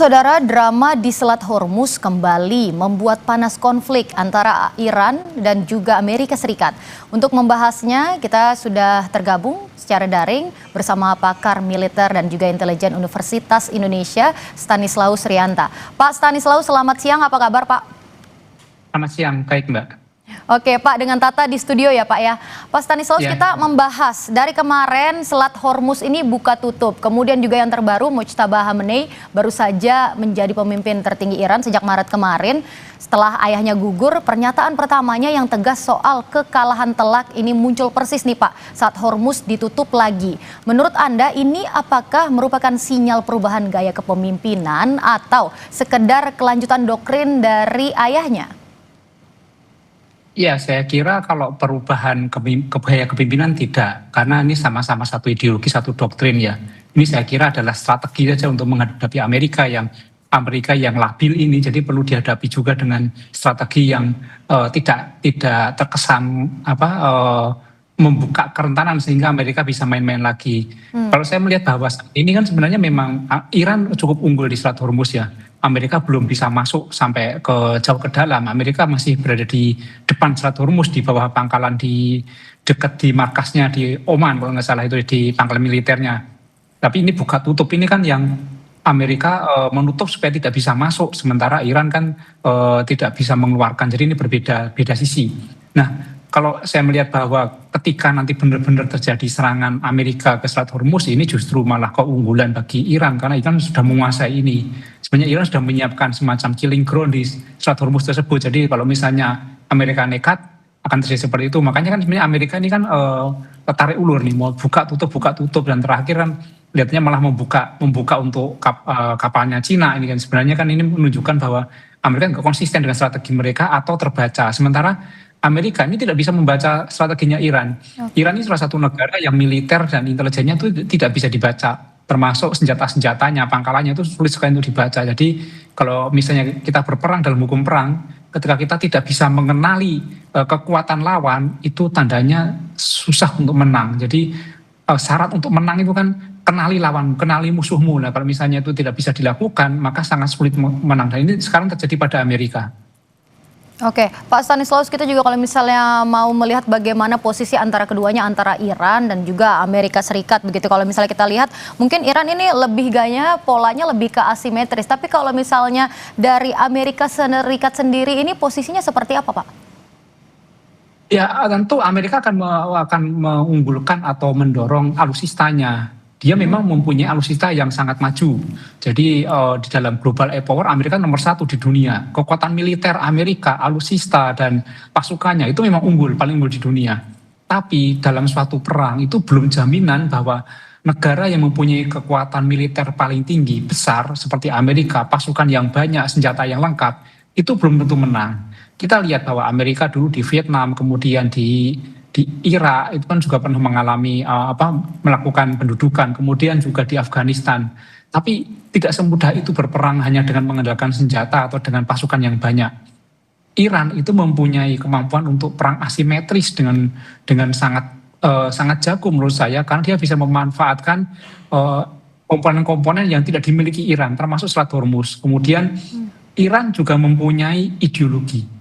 Saudara, drama di Selat Hormuz kembali membuat panas konflik antara Iran dan juga Amerika Serikat. Untuk membahasnya, kita sudah tergabung secara daring bersama pakar militer dan juga intelijen Universitas Indonesia, Stanislaus Rianta. Pak Stanislaus, selamat siang. Apa kabar, Pak? Selamat siang, baik Mbak. Oke Pak, dengan Tata di studio ya Pak ya. Pak Stanislaus, kita membahas dari kemarin Selat Hormuz ini buka tutup. Kemudian juga yang terbaru Mojtaba Khamenei baru saja menjadi pemimpin tertinggi Iran sejak Maret kemarin. Setelah ayahnya gugur, pernyataan pertamanya yang tegas soal kekalahan telak ini muncul persis nih Pak saat Hormuz ditutup lagi. Menurut Anda ini apakah merupakan sinyal perubahan gaya kepemimpinan atau sekedar kelanjutan doktrin dari ayahnya? Ya, saya kira kalau perubahan gaya kepemimpinan tidak, karena ini sama-sama satu ideologi, satu doktrin ya. Ini saya kira adalah strategi saja untuk menghadapi Amerika yang labil ini, jadi perlu dihadapi juga dengan strategi yang tidak terkesan membuka kerentanan sehingga Amerika bisa main-main lagi. Kalau saya melihat bahwa ini kan sebenarnya memang Iran cukup unggul di Selat Hormuz ya. Amerika belum bisa masuk sampai jauh ke dalam. Amerika masih berada di depan Selat Hormuz di bawah pangkalan di dekat di markasnya di Oman kalau nggak salah itu di pangkalan militernya. Tapi ini buka tutup ini kan yang Amerika menutup supaya tidak bisa masuk, sementara Iran kan tidak bisa mengeluarkan. Jadi ini beda sisi. Nah, kalau saya melihat bahwa ketika nanti benar-benar terjadi serangan Amerika ke Selat Hormuz ini justru malah keunggulan bagi Iran karena Iran sudah menguasai ini. Sebenarnya Iran sudah menyiapkan semacam killing ground di Selat Hormuz tersebut. Jadi kalau misalnya Amerika nekat akan terjadi seperti itu. Makanya kan sebenarnya Amerika ini kan tarik ulur nih, mau buka tutup dan terakhir kan lihatnya malah membuka untuk kapalnya Cina ini kan sebenarnya kan ini menunjukkan bahwa Amerika nggak konsisten dengan strategi mereka atau terbaca. Sementara Amerika ini tidak bisa membaca strateginya Iran. Iran ini salah satu negara yang militer dan intelijennya itu tidak bisa dibaca, termasuk senjata-senjatanya, pangkalannya itu sulit sekali untuk dibaca. Jadi kalau misalnya kita berperang dalam hukum perang, ketika kita tidak bisa mengenali kekuatan lawan, itu tandanya susah untuk menang. Jadi syarat untuk menang itu kan kenali lawan, kenali musuhmu. Nah kalau misalnya itu tidak bisa dilakukan, maka sangat sulit menang. Dan ini sekarang terjadi pada Amerika. Oke, Pak Stanislaus, kita juga kalau misalnya mau melihat bagaimana posisi antara keduanya, antara Iran dan juga Amerika Serikat begitu. Kalau misalnya kita lihat, mungkin Iran ini lebih gayanya polanya lebih ke asimetris. Tapi kalau misalnya dari Amerika Serikat sendiri ini posisinya seperti apa, Pak? Ya, tentu Amerika akan mengunggulkan atau mendorong alutsistanya. Dia memang mempunyai alutsista yang sangat maju. Jadi di dalam global air power Amerika nomor 1 di dunia. Kekuatan militer Amerika, alutsista dan pasukannya itu memang paling unggul di dunia. Tapi dalam suatu perang itu belum jaminan bahwa negara yang mempunyai kekuatan militer paling tinggi, besar seperti Amerika, pasukan yang banyak, senjata yang lengkap, itu belum tentu menang. Kita lihat bahwa Amerika dulu di Vietnam, kemudian di Irak itu kan juga pernah mengalami melakukan pendudukan, kemudian juga di Afghanistan. Tapi tidak semudah itu berperang hanya dengan mengandalkan senjata atau dengan pasukan yang banyak. Iran itu mempunyai kemampuan untuk perang asimetris dengan sangat jago menurut saya, karena dia bisa memanfaatkan komponen-komponen yang tidak dimiliki Iran, termasuk Selat Hormuz. Kemudian Iran juga mempunyai ideologi.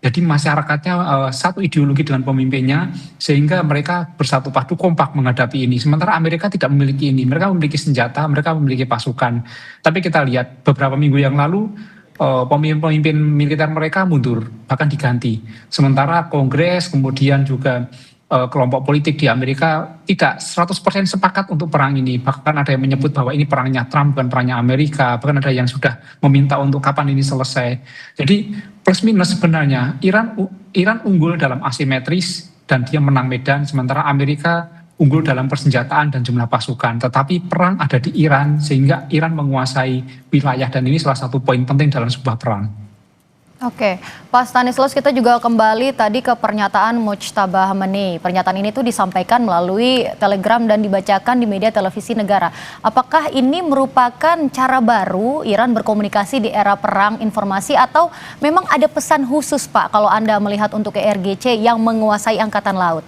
Jadi masyarakatnya satu ideologi dengan pemimpinnya sehingga mereka bersatu padu kompak menghadapi ini. Sementara Amerika tidak memiliki ini. Mereka memiliki senjata, mereka memiliki pasukan. Tapi kita lihat beberapa minggu yang lalu pemimpin militer mereka mundur, bahkan diganti. Sementara Kongres kemudian juga kelompok politik di Amerika tidak 100% sepakat untuk perang ini. Bahkan ada yang menyebut bahwa ini perangnya Trump bukan perangnya Amerika. Bahkan ada yang sudah meminta untuk kapan ini selesai. Jadi plus minus sebenarnya Iran unggul dalam asimetris dan dia menang medan, sementara Amerika unggul dalam persenjataan dan jumlah pasukan. Tetapi perang ada di Iran sehingga Iran menguasai wilayah dan ini salah satu poin penting dalam sebuah perang. Oke, Pak Stanislaus, kita juga kembali tadi ke pernyataan Mojtaba Khamenei. Pernyataan ini tuh disampaikan melalui telegram dan dibacakan di media televisi negara. Apakah ini merupakan cara baru Iran berkomunikasi di era perang informasi atau memang ada pesan khusus, Pak, kalau Anda melihat untuk IRGC yang menguasai angkatan laut?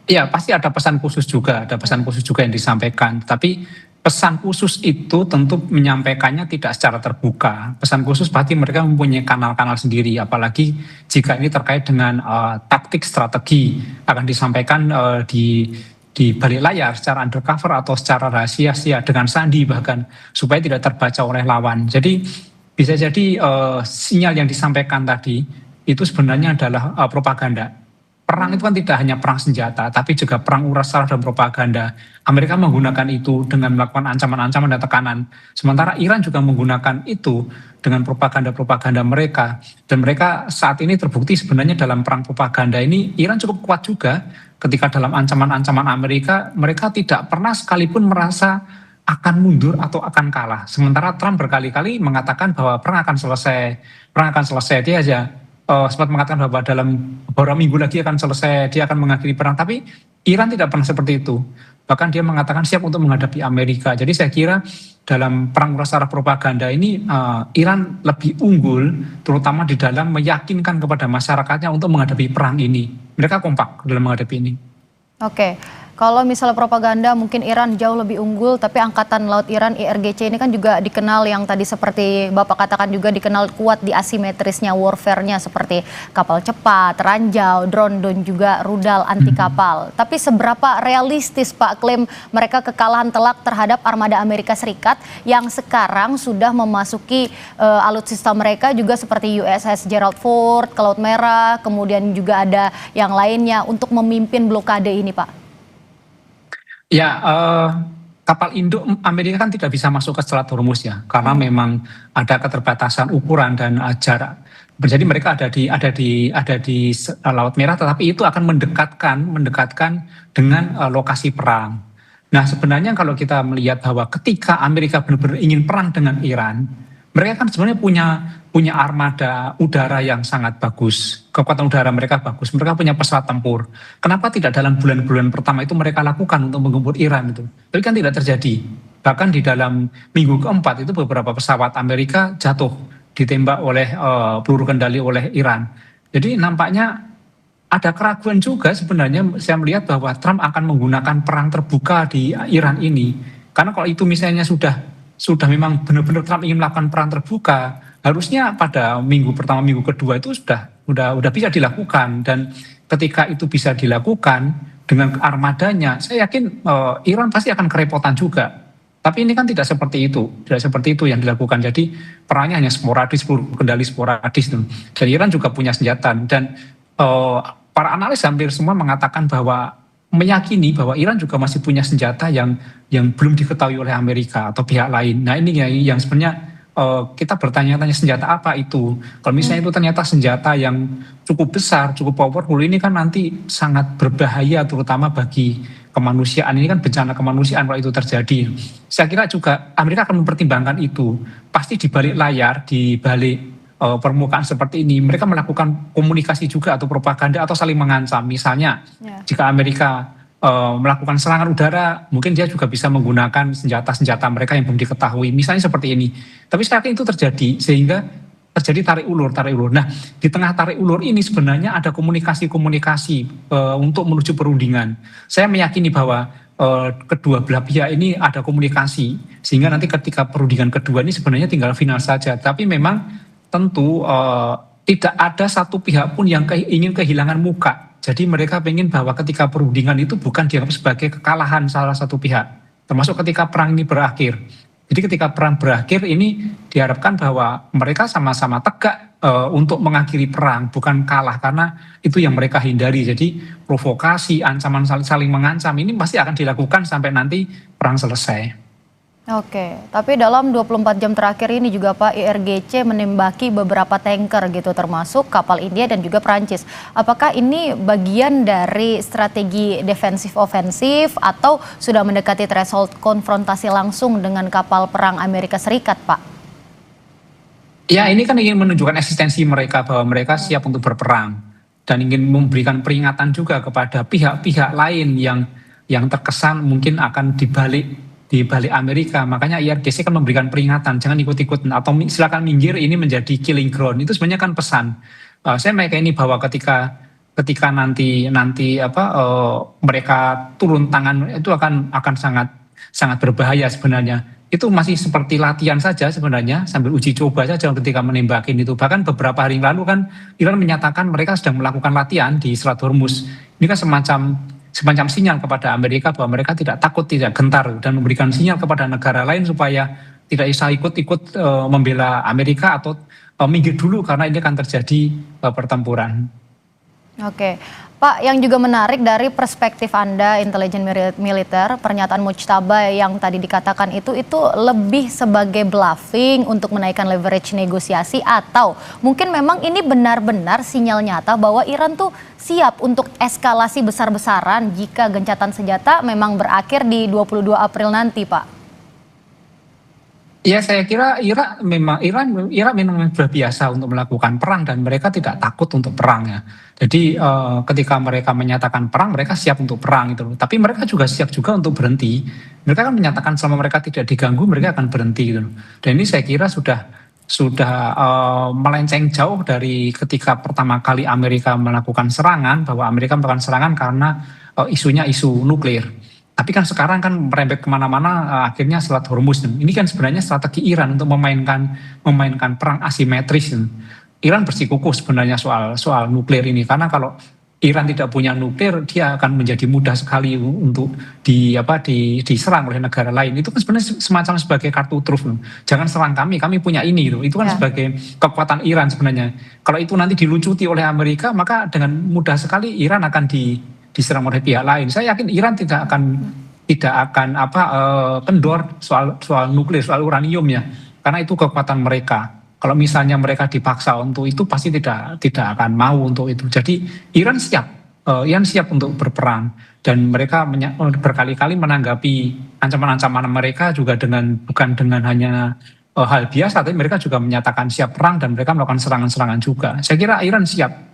Iya, pasti ada pesan khusus juga yang disampaikan. Tapi Pesan khusus itu tentu menyampaikannya tidak secara terbuka. Pesan khusus pasti mereka mempunyai kanal-kanal sendiri, apalagi jika ini terkait dengan taktik strategi akan disampaikan di balik layar secara undercover atau secara rahasia dengan sandi bahkan supaya tidak terbaca oleh lawan. Jadi bisa jadi sinyal yang disampaikan tadi itu sebenarnya adalah propaganda. Perang itu kan tidak hanya perang senjata, tapi juga perang uras sara dan propaganda. Amerika menggunakan itu dengan melakukan ancaman-ancaman dan tekanan. Sementara Iran juga menggunakan itu dengan propaganda-propaganda mereka. Dan mereka saat ini terbukti sebenarnya dalam perang propaganda ini, Iran cukup kuat juga ketika dalam ancaman-ancaman Amerika, mereka tidak pernah sekalipun merasa akan mundur atau akan kalah. Sementara Trump berkali-kali mengatakan bahwa perang akan selesai. Dia aja sempat mengatakan bahwa dalam beberapa minggu lagi akan selesai, dia akan mengakhiri perang. Tapi Iran tidak pernah seperti itu. Bahkan dia mengatakan siap untuk menghadapi Amerika. Jadi saya kira dalam perang uras sara propaganda ini Iran lebih unggul, terutama di dalam meyakinkan kepada masyarakatnya untuk menghadapi perang ini. Mereka kompak dalam menghadapi ini. Oke, kalau misalnya propaganda mungkin Iran jauh lebih unggul, tapi Angkatan Laut Iran IRGC ini kan juga dikenal yang tadi seperti Bapak katakan juga dikenal kuat di asimetrisnya warfare-nya seperti kapal cepat, ranjau, drone dan juga rudal anti kapal. Tapi seberapa realistis Pak klaim mereka kekalahan telak terhadap armada Amerika Serikat yang sekarang sudah memasuki alutsista mereka juga seperti USS Gerald Ford ke Laut Merah, kemudian juga ada yang lainnya untuk memimpin blokade ini Pak? Ya, kapal induk Amerika kan tidak bisa masuk ke Selat Hormuz ya, karena memang ada keterbatasan ukuran dan jarak. Jadi mereka ada di Laut Merah, tetapi itu akan mendekatkan dengan lokasi perang. Nah, sebenarnya kalau kita melihat bahwa ketika Amerika benar-benar ingin perang dengan Iran, mereka kan sebenarnya punya armada udara yang sangat bagus. Kekuatan udara mereka bagus. Mereka punya pesawat tempur. Kenapa tidak dalam bulan-bulan pertama itu mereka lakukan untuk menggempur Iran itu? Tapi kan tidak terjadi. Bahkan di dalam minggu keempat itu beberapa pesawat Amerika jatuh, ditembak oleh peluru kendali oleh Iran. Jadi nampaknya ada keraguan juga sebenarnya saya melihat bahwa Trump akan menggunakan perang terbuka di Iran ini. Karena kalau itu misalnya sudah memang benar-benar Trump ingin melakukan perang terbuka, harusnya pada minggu pertama, minggu kedua itu sudah bisa dilakukan. Dan ketika itu bisa dilakukan dengan armadanya, saya yakin Iran pasti akan kerepotan juga. Tapi ini kan tidak seperti itu yang dilakukan. Jadi perangnya hanya sporadis, kendali sporadis. Dan Iran juga punya senjata. Dan para analis hampir semua mengatakan bahwa meyakini bahwa Iran juga masih punya senjata yang belum diketahui oleh Amerika atau pihak lain. Nah ini yang sebenarnya kita bertanya-tanya senjata apa itu. Kalau misalnya itu ternyata senjata yang cukup besar, cukup powerful, ini kan nanti sangat berbahaya terutama bagi kemanusiaan. Ini kan bencana kemanusiaan kalau itu terjadi. Saya kira juga Amerika akan mempertimbangkan itu. Pasti di balik layar, di balik permukaan seperti ini, mereka melakukan komunikasi juga atau propaganda atau saling mengancam. Misalnya, jika Amerika melakukan serangan udara, mungkin dia juga bisa menggunakan senjata-senjata mereka yang belum diketahui. Misalnya seperti ini. Tapi saya yakin itu terjadi, sehingga terjadi tarik ulur. Nah, di tengah tarik ulur ini sebenarnya ada komunikasi-komunikasi untuk menuju perundingan. Saya meyakini bahwa kedua belah pihak ini ada komunikasi, sehingga nanti ketika perundingan kedua ini sebenarnya tinggal final saja. Tapi memang tentu tidak ada satu pihak pun yang ingin kehilangan muka. Jadi mereka ingin bahwa ketika perundingan itu bukan dianggap sebagai kekalahan salah satu pihak. Termasuk ketika perang ini berakhir. Jadi ketika perang berakhir ini diharapkan bahwa mereka sama-sama tegak untuk mengakhiri perang. Bukan kalah, karena itu yang mereka hindari. Jadi provokasi, ancaman saling mengancam ini pasti akan dilakukan sampai nanti perang selesai. Oke, tapi dalam 24 jam terakhir ini juga Pak, IRGC menembaki beberapa tanker gitu termasuk kapal India dan juga Prancis. Apakah ini bagian dari strategi defensif ofensif atau sudah mendekati threshold konfrontasi langsung dengan kapal perang Amerika Serikat, Pak? Ya, ini kan ingin menunjukkan eksistensi mereka bahwa mereka siap untuk berperang dan ingin memberikan peringatan juga kepada pihak-pihak lain yang terkesan mungkin akan di balik Amerika. Makanya IRGC kan memberikan peringatan, jangan ikut-ikut atau silakan minggir, ini menjadi killing ground. Itu sebenarnya kan pesan. Saya meyakini bahwa ketika nanti mereka turun tangan itu akan sangat sangat berbahaya sebenarnya. Itu masih seperti latihan saja sebenarnya, sambil uji coba saja ketika menembakin itu. Bahkan beberapa hari lalu kan Iran menyatakan mereka sedang melakukan latihan di Selat Hormuz. Ini kan semacam sinyal kepada Amerika bahwa mereka tidak takut, tidak gentar, dan memberikan sinyal kepada negara lain supaya tidak bisa ikut-ikut membela Amerika atau minggir dulu karena ini akan terjadi pertempuran. Oke, Pak, yang juga menarik dari perspektif Anda, intelijen militer, pernyataan Mujtaba yang tadi dikatakan itu lebih sebagai bluffing untuk menaikkan leverage negosiasi, atau mungkin memang ini benar-benar sinyal nyata bahwa Iran tuh siap untuk eskalasi besar-besaran jika gencatan senjata memang berakhir di 22 April nanti, Pak? Ya, saya kira Iran memang sudah biasa untuk melakukan perang dan mereka tidak takut untuk perang ya. Jadi ketika mereka menyatakan perang, mereka siap untuk perang itu. Tapi mereka juga siap juga untuk berhenti. Mereka kan menyatakan selama mereka tidak diganggu, mereka akan berhenti gitu. Dan ini saya kira sudah melenceng jauh dari ketika pertama kali Amerika melakukan serangan, bahwa Amerika melakukan serangan karena isunya isu nuklir. Tapi kan sekarang kan merembet kemana-mana, akhirnya Selat Hormuz. Ini kan sebenarnya strategi Iran untuk memainkan perang asimetris. Iran bersikukuh sebenarnya soal nuklir ini, karena kalau Iran tidak punya nuklir, dia akan menjadi mudah sekali untuk diserang oleh negara lain. Itu kan sebenarnya semacam sebagai kartu truf. Jangan serang kami punya ini. Itu kan sebagai kekuatan Iran sebenarnya. Kalau itu nanti dilucuti oleh Amerika, maka dengan mudah sekali Iran akan diserang oleh pihak lain. Saya yakin Iran tidak akan kendor soal nuklir, soal uranium ya, karena itu kekuatan mereka. Kalau misalnya mereka dipaksa untuk itu, pasti tidak akan mau untuk itu. Jadi Iran siap untuk berperang, dan mereka berkali-kali menanggapi ancaman-ancaman mereka juga bukan dengan hanya hal biasa, tapi mereka juga menyatakan siap perang dan mereka melakukan serangan-serangan juga. Saya kira Iran siap.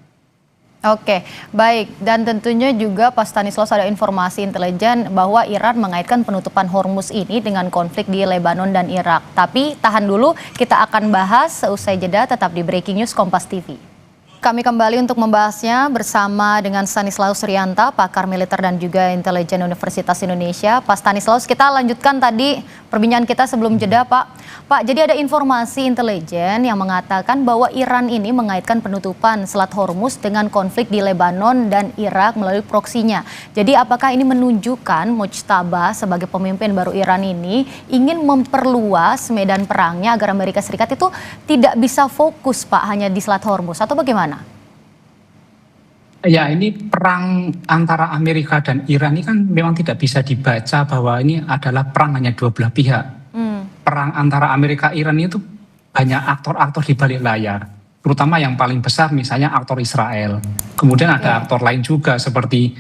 Oke, baik. Dan tentunya juga Pak Stanislaus, ada informasi intelijen bahwa Iran mengaitkan penutupan Hormuz ini dengan konflik di Lebanon dan Irak. Tapi tahan dulu, kita akan bahas seusai jeda, tetap di Breaking News Kompas TV. Kami kembali untuk membahasnya bersama dengan Stanislaus Rianta, pakar militer dan juga intelijen Universitas Indonesia. Pak Stanislaus, kita lanjutkan tadi perbincangan kita sebelum jeda, Pak. Pak, jadi ada informasi intelijen yang mengatakan bahwa Iran ini mengaitkan penutupan Selat Hormuz dengan konflik di Lebanon dan Irak melalui proksinya. Jadi apakah ini menunjukkan Mujtaba sebagai pemimpin baru Iran ini ingin memperluas medan perangnya agar Amerika Serikat itu tidak bisa fokus, Pak, hanya di Selat Hormuz, atau bagaimana? Ya, ini perang antara Amerika dan Iran ini kan memang tidak bisa dibaca bahwa ini adalah perang hanya dua belah pihak. Perang antara Amerika Iran itu banyak aktor-aktor di balik layar, terutama yang paling besar misalnya aktor Israel. Kemudian ada aktor lain juga seperti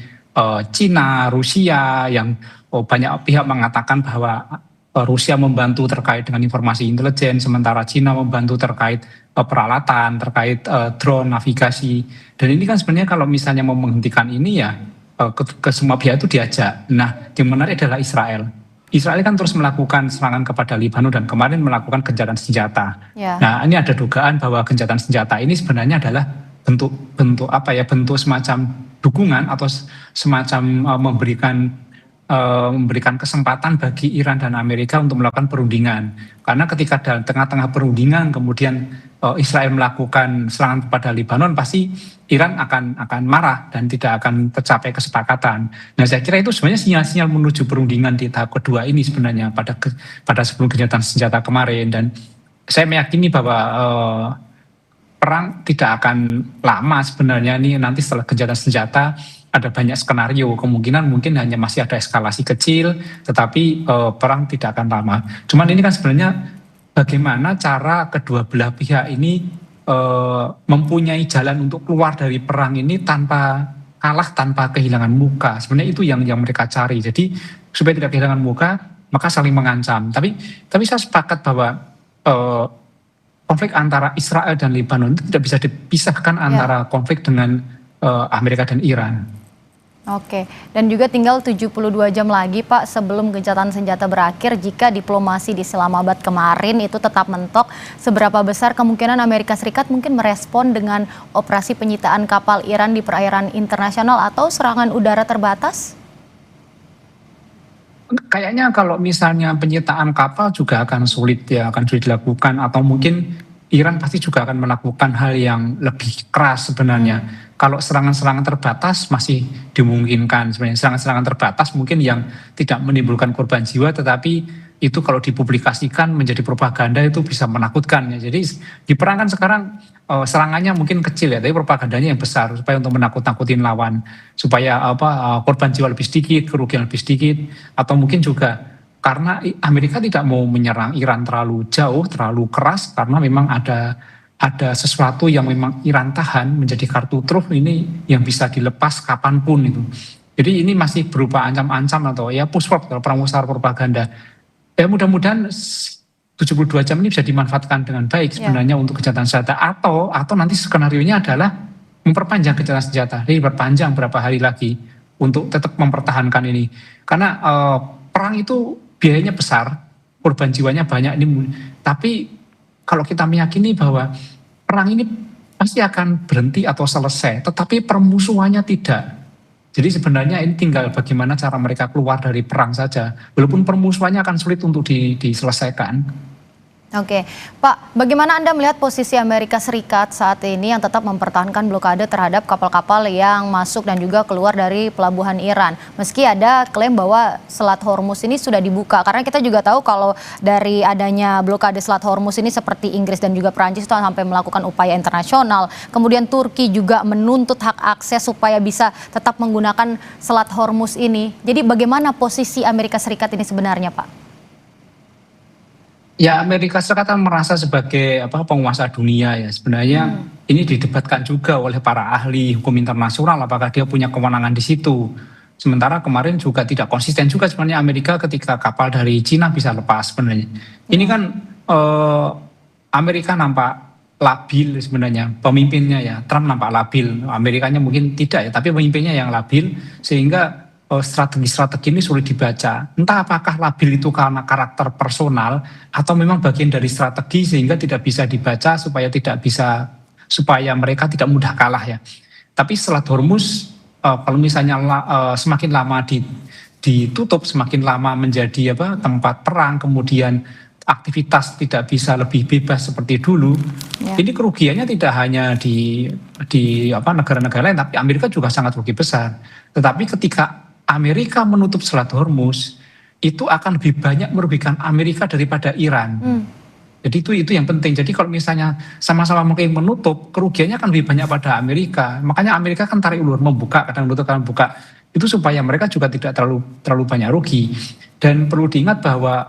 Cina, Rusia, yang banyak pihak mengatakan bahwa Rusia membantu terkait dengan informasi intelijen, sementara Cina membantu terkait peralatan, terkait drone, navigasi. Dan ini kan sebenarnya kalau misalnya mau menghentikan ini ya ke semua pihak itu diajak. Nah, yang menarik adalah Israel. Israel kan terus melakukan serangan kepada Lebanon dan kemarin melakukan gencatan senjata. Nah, ini ada dugaan bahwa gencatan senjata ini sebenarnya adalah bentuk semacam dukungan atau semacam memberikan kesempatan bagi Iran dan Amerika untuk melakukan perundingan. Karena ketika dalam tengah-tengah perundingan kemudian Israel melakukan serangan kepada Lebanon, pasti Iran akan marah dan tidak akan tercapai kesepakatan. Nah, saya kira itu sebenarnya sinyal-sinyal menuju perundingan di tahap kedua ini sebenarnya pada sebelum gencatan senjata kemarin. Dan saya meyakini bahwa perang tidak akan lama sebenarnya. Ini nanti setelah gencatan senjata ada banyak skenario, kemungkinan mungkin hanya masih ada eskalasi kecil, tetapi perang tidak akan lama. Cuman ini kan sebenarnya bagaimana cara kedua belah pihak ini mempunyai jalan untuk keluar dari perang ini tanpa kalah, tanpa kehilangan muka. Sebenarnya itu yang mereka cari. Jadi supaya tidak kehilangan muka, maka saling mengancam. Tapi saya sepakat bahwa konflik antara Israel dan Lebanon itu tidak bisa dipisahkan antara konflik dengan Amerika dan Iran. Oke, dan juga tinggal 72 jam lagi, Pak, sebelum gencatan senjata berakhir. Jika diplomasi di Islamabad kemarin itu tetap mentok, seberapa besar kemungkinan Amerika Serikat mungkin merespon dengan operasi penyitaan kapal Iran di perairan internasional atau serangan udara terbatas? Kayaknya kalau misalnya penyitaan kapal juga akan sulit ya, akan sulit dilakukan atau mungkin Iran pasti juga akan melakukan hal yang lebih keras sebenarnya. Kalau serangan-serangan terbatas masih dimungkinkan sebenarnya. Serangan-serangan terbatas mungkin yang tidak menimbulkan korban jiwa, tetapi itu kalau dipublikasikan menjadi propaganda itu bisa menakutkan ya. Jadi di perang kan sekarang serangannya mungkin kecil ya, tapi propagandanya yang besar supaya untuk menakut-nakutin lawan, supaya korban jiwa lebih sedikit, kerugian lebih sedikit, atau mungkin juga karena Amerika tidak mau menyerang Iran terlalu jauh, terlalu keras, karena memang ada sesuatu yang memang Iran tahan menjadi kartu truf ini yang bisa dilepas kapanpun itu. Jadi ini masih berupa ancam-ancam atau ya push-pop kalau perang besar propaganda. Ya mudah-mudahan 72 jam ini bisa dimanfaatkan dengan baik sebenarnya untuk gencatan senjata, atau nanti skenario-nya adalah memperpanjang gencatan senjata, jadi berpanjang berapa hari lagi untuk tetap mempertahankan ini. Karena perang itu biayanya besar, korban jiwanya banyak ini, tapi kalau kita meyakini bahwa perang ini pasti akan berhenti atau selesai, tetapi permusuhannya tidak. Jadi sebenarnya ini tinggal bagaimana cara mereka keluar dari perang saja. Walaupun permusuhannya akan sulit untuk diselesaikan. Oke, Pak, bagaimana Anda melihat posisi Amerika Serikat saat ini yang tetap mempertahankan blokade terhadap kapal-kapal yang masuk dan juga keluar dari pelabuhan Iran? Meski ada klaim bahwa Selat Hormuz ini sudah dibuka, karena kita juga tahu kalau dari adanya blokade Selat Hormuz ini seperti Inggris dan juga Perancis itu sampai melakukan upaya internasional. Kemudian Turki juga menuntut hak akses supaya bisa tetap menggunakan Selat Hormuz ini. Jadi bagaimana posisi Amerika Serikat ini sebenarnya, Pak? Ya Amerika Serikat kan merasa sebagai penguasa dunia ya. Sebenarnya ini didebatkan juga oleh para ahli hukum internasional apakah dia punya kewenangan di situ. Sementara kemarin juga tidak konsisten juga sebenarnya Amerika ketika kapal dari Cina bisa lepas sebenarnya. Ini kan Amerika nampak labil sebenarnya, pemimpinnya ya. Trump nampak labil, Amerikanya mungkin tidak ya, tapi pemimpinnya yang labil sehingga strategi-strategi ini sulit dibaca. Entah apakah labil itu karena karakter personal atau memang bagian dari strategi sehingga tidak bisa dibaca supaya mereka tidak mudah kalah ya. Tapi Selat Hormuz kalau misalnya semakin lama ditutup, semakin lama menjadi tempat perang, kemudian aktivitas tidak bisa lebih bebas seperti dulu. Ini kerugiannya tidak hanya di negara-negara lain, tapi Amerika juga sangat rugi besar. Tetapi ketika Amerika menutup Selat Hormuz, itu akan lebih banyak merugikan Amerika daripada Iran. Jadi itu yang penting. Jadi kalau misalnya sama-sama mungkin menutup, kerugiannya akan lebih banyak pada Amerika. Makanya Amerika kan tarik ulur, membuka, kadang menutup, kadang membuka. Itu supaya mereka juga tidak terlalu banyak rugi. Dan perlu diingat bahwa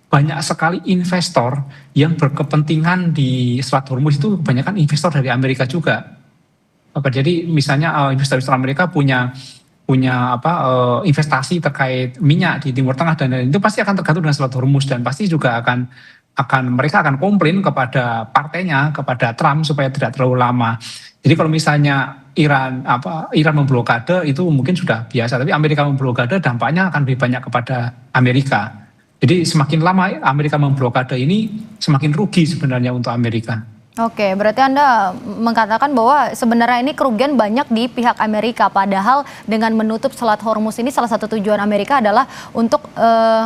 banyak sekali investor yang berkepentingan di Selat Hormuz itu kebanyakan investor dari Amerika juga. Jadi misalnya investor Amerika punya investasi terkait minyak di Timur Tengah dan itu pasti akan tergantung dengan Selat Hormuz dan pasti juga mereka akan komplain kepada partainya, kepada Trump supaya tidak terlalu lama. Jadi kalau misalnya Iran memblokade itu mungkin sudah biasa, tapi Amerika memblokade dampaknya akan lebih banyak kepada Amerika. Jadi semakin lama Amerika memblokade ini semakin rugi sebenarnya untuk Amerika. Oke, berarti Anda mengatakan bahwa sebenarnya ini kerugian banyak di pihak Amerika, padahal dengan menutup Selat Hormuz ini salah satu tujuan Amerika adalah untuk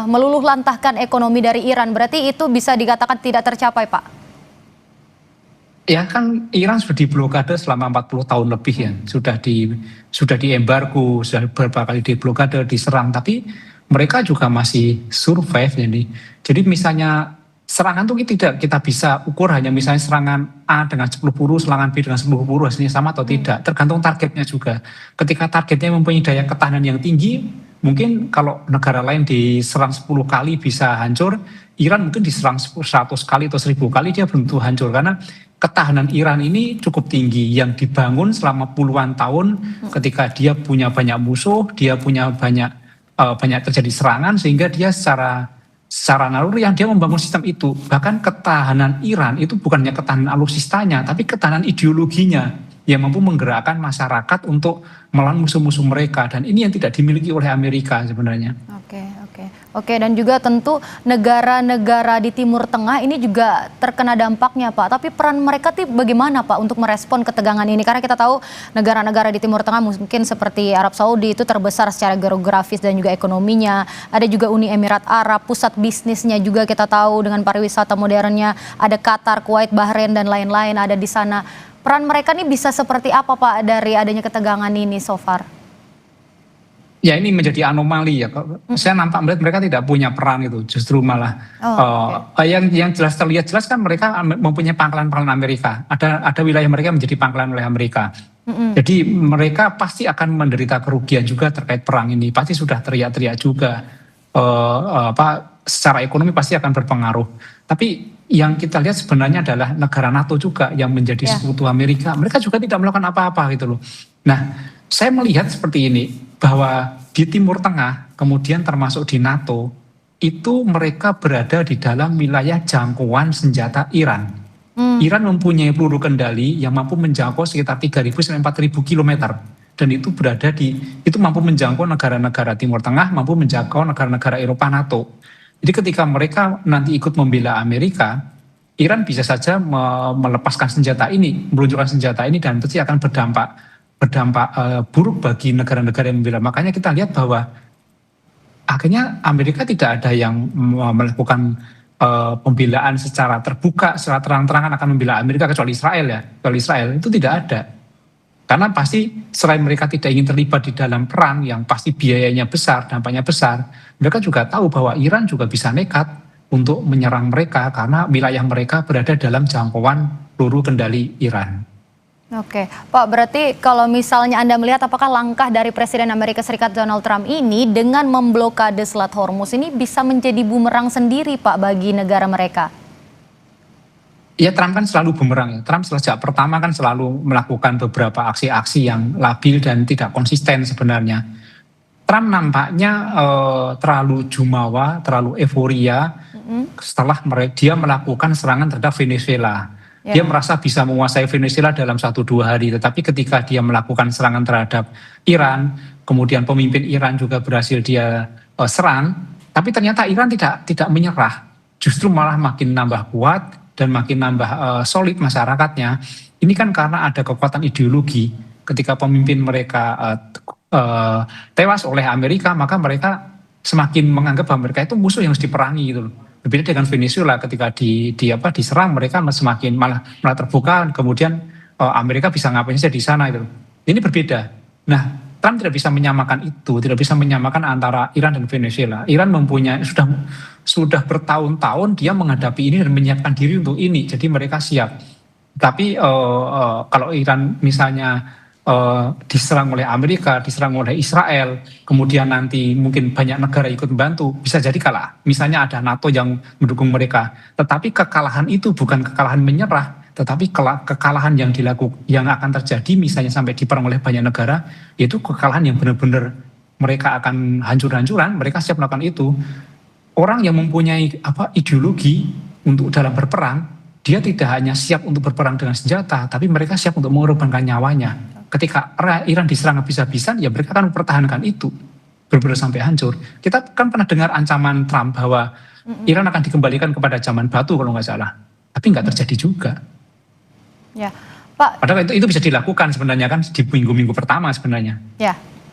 meluluh lantahkan ekonomi dari Iran. Berarti itu bisa dikatakan tidak tercapai, Pak? Ya kan Iran sudah diblokade selama 40 tahun lebih ya, sudah diembargo, sudah beberapa kali diblokade, diserang, tapi mereka juga masih survive jadi misalnya serangan itu tidak kita bisa ukur hanya misalnya serangan A dengan 10 peluru, serangan B dengan 10 peluru hasilnya sama atau tidak. Tergantung targetnya juga. Ketika targetnya mempunyai daya ketahanan yang tinggi, mungkin kalau negara lain diserang 10 kali bisa hancur, Iran mungkin diserang 100 kali atau 1000 kali dia belum tentu hancur. Karena ketahanan Iran ini cukup tinggi yang dibangun selama puluhan tahun ketika dia punya banyak musuh, dia punya banyak terjadi serangan sehingga dia secara naluri yang dia membangun sistem itu. Bahkan ketahanan Iran itu bukannya ketahanan alutsistanya, tapi ketahanan ideologinya. yang mampu menggerakkan masyarakat untuk melawan musuh-musuh mereka, dan ini yang tidak dimiliki oleh Amerika sebenarnya. Oke, dan juga tentu negara-negara di Timur Tengah ini juga terkena dampaknya, Pak. Tapi peran mereka tuh bagaimana, Pak, untuk merespon ketegangan ini? Karena kita tahu negara-negara di Timur Tengah mungkin seperti Arab Saudi itu terbesar secara geografis dan juga ekonominya. Ada juga Uni Emirat Arab, pusat bisnisnya juga kita tahu dengan pariwisata modernnya. Ada Qatar, Kuwait, Bahrain, dan lain-lain ada di sana. Peran mereka nih bisa seperti apa, Pak, dari adanya ketegangan ini so far? Ya, ini menjadi anomali ya. Saya nampak melihat mereka tidak punya peran itu, justru malah yang jelas terlihat jelas kan mereka mempunyai pangkalan-pangkalan Amerika. Ada wilayah mereka menjadi pangkalan oleh Amerika. Jadi mereka pasti akan menderita kerugian juga terkait perang ini. Pasti sudah teriak-teriak juga. Secara ekonomi pasti akan berpengaruh. Tapi yang kita lihat sebenarnya adalah negara NATO juga yang menjadi sekutu Amerika. Mereka juga tidak melakukan apa-apa gitu loh. Nah, saya melihat seperti ini, bahwa di Timur Tengah, kemudian termasuk di NATO, itu mereka berada di dalam wilayah jangkauan senjata Iran. Iran mempunyai peluru kendali yang mampu menjangkau sekitar 3.000 sampai 4.000 kilometer. Dan itu itu mampu menjangkau negara-negara Timur Tengah, mampu menjangkau negara-negara Eropa NATO. Jadi ketika mereka nanti ikut membela Amerika, Iran bisa saja melepaskan senjata ini, meluncurkan senjata ini, dan pasti akan berdampak buruk bagi negara-negara yang membela. Makanya kita lihat bahwa akhirnya Amerika tidak ada yang melakukan pembelaan secara terbuka, secara terang-terangan akan membela Amerika, kecuali Israel ya. Kecuali Israel itu tidak ada. Karena pasti selain mereka tidak ingin terlibat di dalam perang yang pasti biayanya besar, dampaknya besar, mereka juga tahu bahwa Iran juga bisa nekat untuk menyerang mereka karena wilayah mereka berada dalam jangkauan peluru kendali Iran. Oke, Pak, berarti kalau misalnya Anda melihat apakah langkah dari Presiden Amerika Serikat Donald Trump ini dengan memblokade Selat Hormuz ini bisa menjadi bumerang sendiri, Pak, bagi negara mereka? Ya, Trump kan selalu bumerang ya. Trump sejak pertama kan selalu melakukan beberapa aksi-aksi yang labil dan tidak konsisten sebenarnya. Trump nampaknya terlalu jumawa, terlalu euforia setelah dia melakukan serangan terhadap Venezuela. Dia merasa bisa menguasai Venezuela dalam 1-2 hari, tetapi ketika dia melakukan serangan terhadap Iran, kemudian pemimpin Iran juga berhasil dia serang, tapi ternyata Iran tidak menyerah, justru malah makin nambah kuat dan makin nambah solid masyarakatnya. Ini kan karena ada kekuatan ideologi. Ketika pemimpin mereka tewas oleh Amerika, maka mereka semakin menganggap bahwa mereka itu musuh yang harus diperangi gitu loh. Berbeda dengan Venezuela, ketika diserang mereka semakin malah terbuka, kemudian Amerika bisa ngapain saja di sana itu. Ini berbeda. Nah, Trump tidak bisa menyamakan itu, tidak bisa menyamakan antara Iran dan Venezuela. Iran mempunyai sudah bertahun-tahun dia menghadapi ini dan menyiapkan diri untuk ini, jadi mereka siap. Tapi kalau Iran misalnya diserang oleh Amerika, diserang oleh Israel, kemudian nanti mungkin banyak negara ikut membantu, bisa jadi kalah. Misalnya ada NATO yang mendukung mereka, tetapi kekalahan itu bukan kekalahan menyerah, tetapi kekalahan yang akan terjadi misalnya sampai diperang oleh banyak negara, yaitu kekalahan yang benar-benar mereka akan hancur-hancuran. Mereka siap melakukan itu. Orang yang mempunyai ideologi untuk dalam berperang, dia tidak hanya siap untuk berperang dengan senjata, tapi mereka siap untuk mengorbankan nyawanya. Ketika Iran diserang habis-habisan, ya mereka akan mempertahankan itu benar-benar sampai hancur. Kita kan pernah dengar ancaman Trump bahwa Iran akan dikembalikan kepada zaman batu kalau nggak salah, tapi nggak terjadi juga. Ya, Pak. Padahal itu bisa dilakukan sebenarnya kan di minggu-minggu pertama sebenarnya.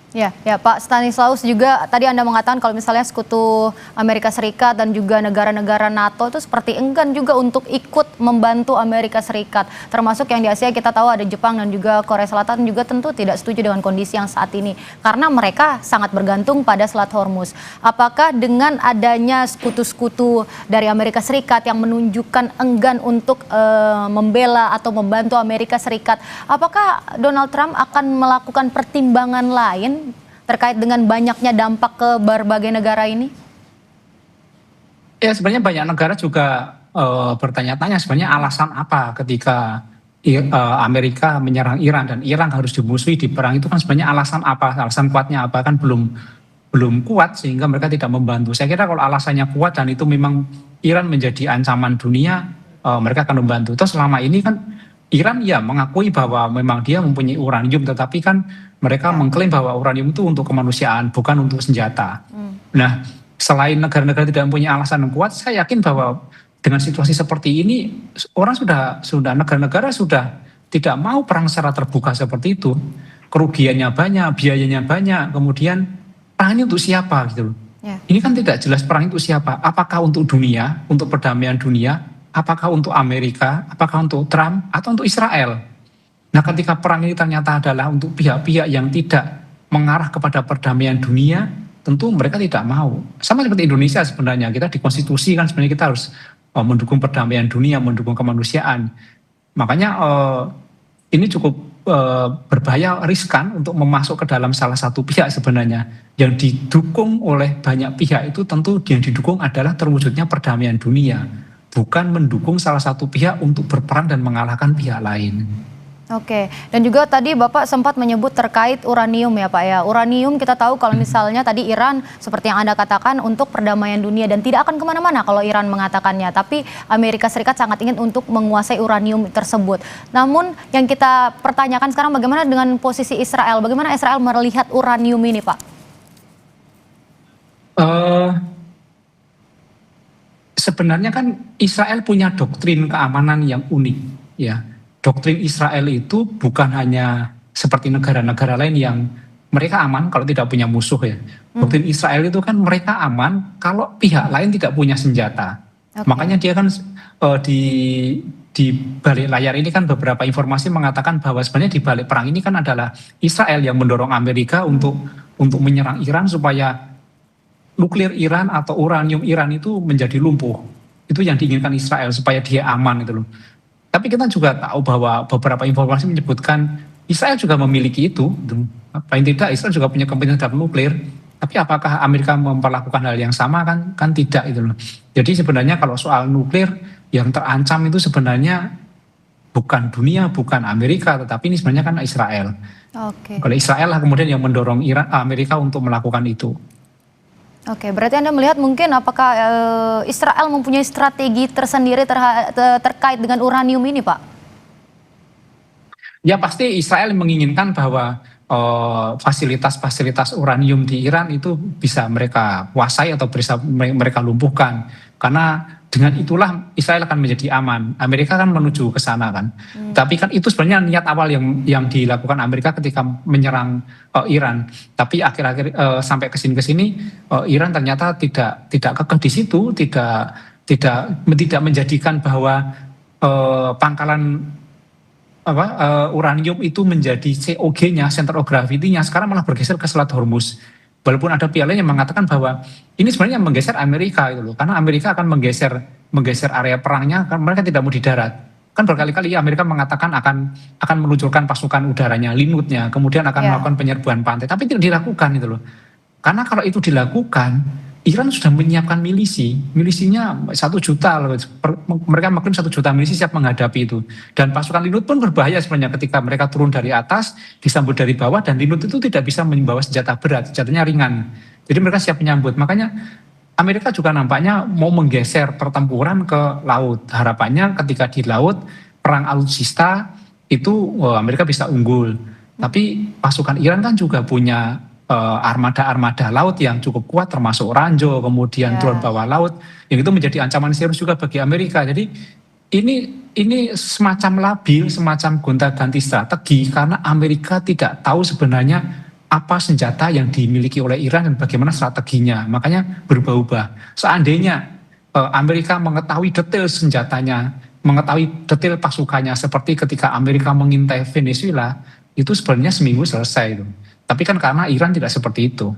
Ya, Pak Stanislaus juga tadi Anda mengatakan kalau misalnya sekutu Amerika Serikat dan juga negara-negara NATO itu seperti enggan juga untuk ikut membantu Amerika Serikat. Termasuk yang di Asia kita tahu ada Jepang dan juga Korea Selatan juga tentu tidak setuju dengan kondisi yang saat ini. Karena mereka sangat bergantung pada Selat Hormuz. Apakah dengan adanya sekutu-sekutu dari Amerika Serikat yang menunjukkan enggan untuk membela atau membantu Amerika Serikat, apakah Donald Trump akan melakukan pertimbangan lain terkait dengan banyaknya dampak ke berbagai negara ini? Ya, sebenarnya banyak negara juga bertanya-tanya sebenarnya alasan apa ketika Amerika menyerang Iran dan Iran harus dimusuhi di perang itu kan sebenarnya alasan apa, alasan kuatnya apa, kan belum kuat sehingga mereka tidak membantu. Saya kira kalau alasannya kuat dan itu memang Iran menjadi ancaman dunia, mereka akan membantu. Terus selama ini kan Iran ya mengakui bahwa memang dia mempunyai uranium, tetapi kan mereka mengklaim bahwa uranium itu untuk kemanusiaan, bukan untuk senjata. Nah, selain negara-negara tidak mempunyai alasan yang kuat, saya yakin bahwa dengan situasi seperti ini, orang sudah negara-negara sudah tidak mau perang secara terbuka seperti itu. Kerugiannya banyak, biayanya banyak, kemudian perang ini untuk siapa gitu loh. Ini kan tidak jelas perang itu siapa. Apakah untuk dunia, untuk perdamaian dunia, apakah untuk Amerika, apakah untuk Trump, atau untuk Israel. Nah, ketika perang ini ternyata adalah untuk pihak-pihak yang tidak mengarah kepada perdamaian dunia, tentu mereka tidak mau. Sama seperti Indonesia sebenarnya, kita di konstitusi kan sebenarnya kita harus mendukung perdamaian dunia, mendukung kemanusiaan. Makanya ini cukup berbahaya, riskan untuk memasuk ke dalam salah satu pihak sebenarnya. Yang didukung oleh banyak pihak itu tentu yang didukung adalah terwujudnya perdamaian dunia, bukan mendukung salah satu pihak untuk berperang dan mengalahkan pihak lain. Oke, dan juga tadi Bapak sempat menyebut terkait uranium ya Pak ya. Uranium kita tahu kalau misalnya tadi Iran seperti yang Anda katakan untuk perdamaian dunia dan tidak akan kemana-mana kalau Iran mengatakannya. Tapi Amerika Serikat sangat ingin untuk menguasai uranium tersebut. Namun yang kita pertanyakan sekarang bagaimana dengan posisi Israel? Bagaimana Israel melihat uranium ini Pak? Sebenarnya kan Israel punya doktrin keamanan yang unik ya. Doktrin Israel itu bukan hanya seperti negara-negara lain yang mereka aman kalau tidak punya musuh ya. Doktrin Israel itu kan mereka aman kalau pihak lain tidak punya senjata. Makanya dia kan di balik layar ini kan beberapa informasi mengatakan bahwa sebenarnya di balik perang ini kan adalah Israel yang mendorong Amerika untuk menyerang Iran supaya nuklir Iran atau uranium Iran itu menjadi lumpuh. Itu yang diinginkan Israel supaya dia aman itu loh. Tapi kita juga tahu bahwa beberapa informasi menyebutkan Israel juga memiliki itu. Paling tidak Israel juga punya kompetensi terhadap nuklir. Tapi apakah Amerika memperlakukan hal yang sama kan tidak itu loh. Jadi sebenarnya kalau soal nuklir yang terancam itu sebenarnya bukan dunia, bukan Amerika, tetapi ini sebenarnya kan Israel. Kalau Israel lah kemudian yang mendorong Amerika untuk melakukan itu. Oke, berarti Anda melihat mungkin apakah Israel mempunyai strategi tersendiri terkait dengan uranium ini, Pak? Ya pasti Israel menginginkan bahwa fasilitas-fasilitas uranium di Iran itu bisa mereka kuasai atau bisa mereka lumpuhkan. Karena dengan itulah Israel akan menjadi aman. Amerika kan menuju ke sana kan. Tapi kan itu sebenarnya niat awal yang dilakukan Amerika ketika menyerang Iran. Tapi akhir-akhir sampai kesini Iran ternyata tidak kekeh di situ, tidak menjadikan bahwa pangkalan uranium itu menjadi COG-nya, center of gravity-nya sekarang malah bergeser ke Selat Hormuz. Walaupun ada pihak lain yang mengatakan bahwa ini sebenarnya menggeser Amerika gitu loh, karena Amerika akan menggeser area perangnya, kan mereka tidak mau di darat. Kan berkali-kali Amerika mengatakan akan meluncurkan pasukan udaranya, linutnya, kemudian akan melakukan penyerbuan pantai, tapi tidak dilakukan gitu loh. Karena kalau itu dilakukan, Iran sudah menyiapkan milisinya 1 juta, mereka mengklaim 1 juta milisi siap menghadapi itu. Dan pasukan linut pun berbahaya sebenarnya ketika mereka turun dari atas, disambut dari bawah, dan linut itu tidak bisa membawa senjata berat, senjatanya ringan. Jadi mereka siap menyambut. Makanya Amerika juga nampaknya mau menggeser pertempuran ke laut. Harapannya ketika di laut, perang alutsista itu Amerika bisa unggul. Tapi pasukan Iran kan juga punya armada-armada laut yang cukup kuat, termasuk Ranjo, kemudian drone bawah laut, yang itu menjadi ancaman serius juga bagi Amerika. Jadi ini semacam labil, semacam gonta-ganti strategi, karena Amerika tidak tahu sebenarnya apa senjata yang dimiliki oleh Iran dan bagaimana strateginya. Makanya berubah-ubah. Seandainya Amerika mengetahui detail senjatanya, mengetahui detail pasukannya, seperti ketika Amerika mengintai Venezuela, itu sebenarnya seminggu selesai itu. Tapi kan karena Iran tidak seperti itu.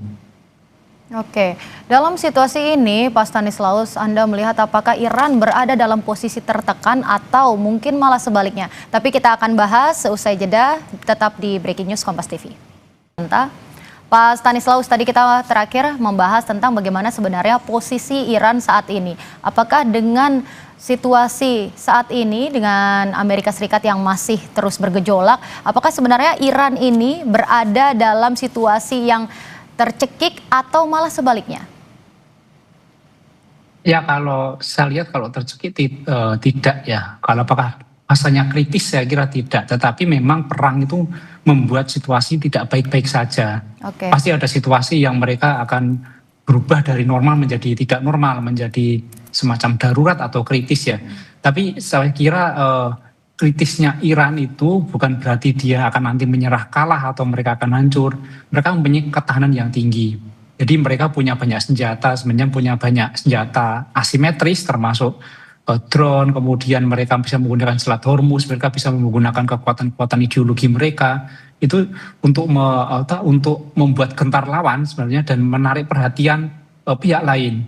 Oke, dalam situasi ini Pak Stanislaus, Anda melihat apakah Iran berada dalam posisi tertekan atau mungkin malah sebaliknya? Tapi kita akan bahas seusai jeda, tetap di Breaking News Kompas TV. Pak Stanislaus, tadi kita terakhir membahas tentang bagaimana sebenarnya posisi Iran saat ini. Apakah dengan situasi saat ini dengan Amerika Serikat yang masih terus bergejolak, apakah sebenarnya Iran ini berada dalam situasi yang tercekik atau malah sebaliknya? Ya kalau saya lihat kalau tercekik tidak ya. Kalau apakah bahasanya kritis saya kira tidak, tetapi memang perang itu membuat situasi tidak baik-baik saja. Oke. Pasti ada situasi yang mereka akan berubah dari normal menjadi tidak normal, menjadi semacam darurat atau kritis ya. Tapi saya kira kritisnya Iran itu bukan berarti dia akan nanti menyerah kalah atau mereka akan hancur. Mereka mempunyai ketahanan yang tinggi. Jadi mereka punya banyak senjata, sebenarnya punya banyak senjata asimetris termasuk drone, kemudian mereka bisa menggunakan Selat Hormuz, mereka bisa menggunakan kekuatan-kekuatan ideologi mereka itu untuk membuat gentar lawan sebenarnya dan menarik perhatian pihak lain.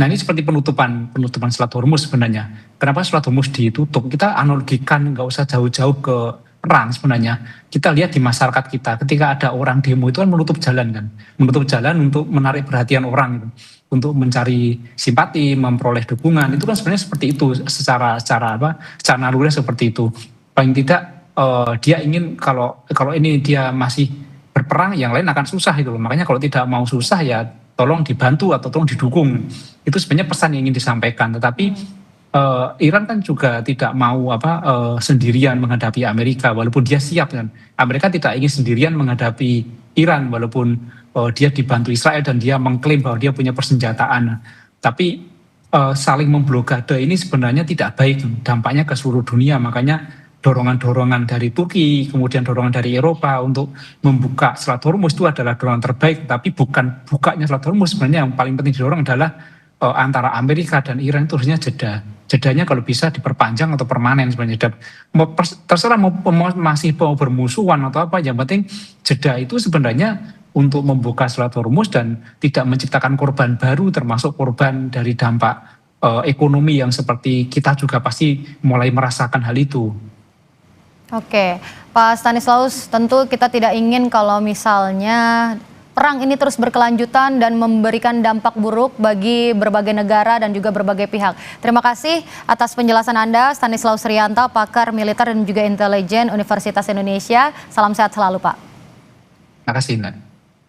Nah ini seperti penutupan Selat Hormuz sebenarnya. Kenapa Selat Hormuz ditutup? Kita analogikan, nggak usah jauh-jauh ke perang sebenarnya. Kita lihat di masyarakat kita, ketika ada orang demo itu kan menutup jalan kan, menutup jalan untuk menarik perhatian orang gitu, untuk mencari simpati, memperoleh dukungan. Itu kan sebenarnya seperti itu secara naluri seperti itu. Paling tidak dia ingin kalau ini dia masih berperang, yang lain akan susah itu loh. Makanya kalau tidak mau susah ya tolong dibantu atau tolong didukung. Itu sebenarnya pesan yang ingin disampaikan. Tetapi Iran kan juga tidak mau sendirian menghadapi Amerika, walaupun dia siap kan. Amerika tidak ingin sendirian menghadapi Iran, walaupun dia dibantu Israel dan dia mengklaim bahwa dia punya persenjataan. Tapi saling memblokade ini sebenarnya tidak baik, dampaknya ke seluruh dunia. Makanya dorongan-dorongan dari Turki, kemudian dorongan dari Eropa untuk membuka Selat Hormuz itu adalah dorongan terbaik. Tapi bukan bukanya Selat Hormuz, sebenarnya yang paling penting didorong adalah antara Amerika dan Iran itu harusnya jedanya kalau bisa diperpanjang atau permanen sebenarnya. Terserah masih mau bermusuhan atau apa, yang penting jeda itu sebenarnya untuk membuka Selat Hormuz dan tidak menciptakan korban baru, termasuk korban dari dampak ekonomi yang seperti kita juga pasti mulai merasakan hal itu. Oke, Pak Stanislaus, tentu kita tidak ingin kalau misalnya perang ini terus berkelanjutan dan memberikan dampak buruk bagi berbagai negara dan juga berbagai pihak. Terima kasih atas penjelasan Anda, Stanislaus Rianta, pakar militer dan juga intelijen Universitas Indonesia. Salam sehat selalu, Pak. Terima kasih, Mbak.